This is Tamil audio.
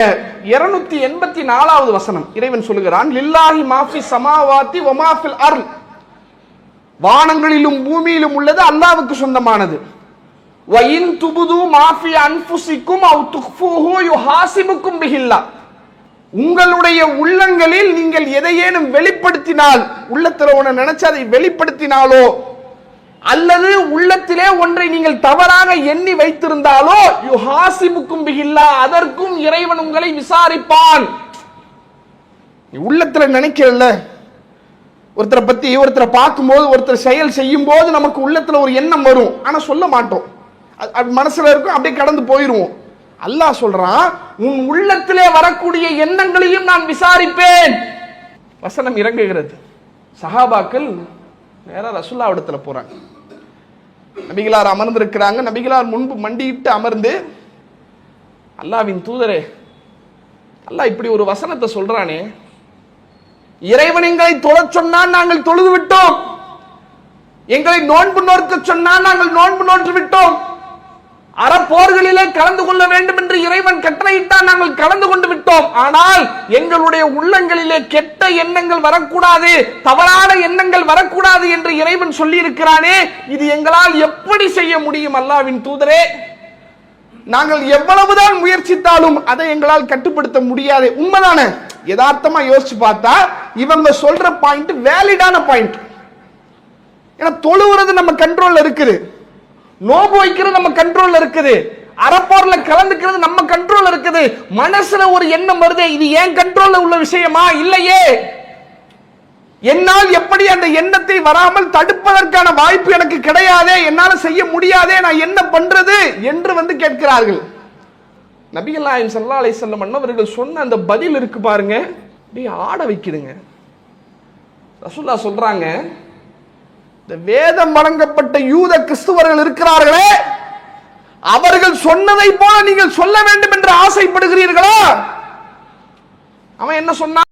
284வது வசனம் இறைவன் சொல்லுகிறான், லில்லாஹி மாஃபி ஸமாவாத்தி வ மாஃபில் அர்ல், வானங்களிலும் பூமியிலும் உள்ளது அல்லாஹ்வுக்கு சொந்தமானது. வ இன் துபுது மாஃபி அன்ஃபுசிக்கும் அவ் துக்ஃபூஹு யுஹாசிபுக்கும் பிஹில்லாஹ், உங்களுடைய உள்ளங்களில் நீங்கள் எதையேனும் வெளிப்படுத்தினால், உள்ளத்தில் ஒன்று நினைச்சு அதை வெளிப்படுத்தினாலோ அல்லது உள்ளத்திலே ஒன்றை நீங்கள் தவறாக எண்ணி வைத்திருந்தாலோ யுஹாசிபுக்கும் பிஹில்லாஹ், அதற்கும் இறைவன் உங்களை விசாரிப்பான். உள்ளத்துல நினைக்கிறல்ல, ஒருத்தரை பத்தி ஒருத்தரை பார்க்கும்போது ஒருத்தர் செயல் செய்யும் போது நமக்கு உள்ளத்துல ஒரு எண்ணம் வரும், ஆனா சொல்ல மாட்டோம், மனசுல இருக்கும், அப்படியே கடந்து போயிருவோம். அல்லாஹ் சொல்றான், உன் உள்ளத்திலே வரக்கூடிய எண்ணங்களையும் நான் விசாரிப்பேன். வசனம் இறங்குகிறது. சஹாபாக்கள் நேரா ரசூலுல்லாஹ்விடத்துல போறாங்க. நபிகளார் அமர்ந்திருக்கிறாங்க. நபிகளார் முன்பு மண்டியிட்டு அமர்ந்து, அல்லாஹ்வின் தூதரே, அல்லாஹ் இப்படி ஒரு வசனத்தை சொல்றானே, இறைவன் எங்களை தொழச் சொன்னால் நாங்கள் தொழுது விட்டோம், எங்களை நோன்பு நோக்க சொன்னால் நாங்கள் நோன்பு நோற்று விட்டோம், அறப்போர்களிலே கலந்து கொள்ள வேண்டும் என்று இறைவன் கட்டளையிட்டால் நாங்கள் கலந்து கொண்டு விட்டோம், ஆனால் எங்களுடைய உள்ளங்களிலே கெட்ட எண்ணங்கள் வரக்கூடாது, தவறான எண்ணங்கள் வரக்கூடாது என்று இறைவன் சொல்லி இருக்கிறானே, இது எங்களால் எப்படி செய்ய முடியும் அல்லாஹ்வின் தூதரே? நாங்கள் எவ்வளவுதான் முயற்சித்தாலும் அதை எங்களால் கட்டுப்படுத்த முடியாது. உண்மைதானே? யதார்த்தமா யோசிச்சு பார்த்தா இவங்க சொல்ற பாயிண்ட் வேலிடான பாயிண்ட். ஏன்னா தொழுவுறது நம்ம கண்ட்ரோல்ல இருக்குது, நோம்பு வைக்கிறது நம்ம கண்ட்ரோல்ல இருக்குது, அறப்போர்ல கலந்துக்கிறது நம்ம கண்ட்ரோல்ல இருக்குது. மனசுல ஒரு எண்ணம் வருது, இது ஏன் கண்ட்ரோல்ல உள்ள விஷயமா? இல்லையே. என்னால் எப்படி அந்த எண்ணத்தை வராமல் தடுப்பதற்கான வாய்ப்பு எனக்கு கிடையாதே, என்னால செய்ய முடியாதே, நான் என்ன பண்றது என்று வந்து கேட்கிறார்கள். நபிகள் நாயகம் ஸல்லல்லாஹு அலைஹி வஸல்லம் அவர்கள் சொன்ன அந்த பதில் இருக்கு பாருங்க, அப்படியே ஆட வைக்குதுங்க. ரசூலுல்லாஹ் சொல்றாங்க, இந்த வேதம் வழங்கப்பட்ட யூத கிறிஸ்துவர்கள் இருக்கிறார்களே, அவர்கள் சொன்னதை போல நீங்கள் சொல்ல வேண்டும் என்று ஆசைப்படுகிறீர்களா? அவன் என்ன சொன்னான்?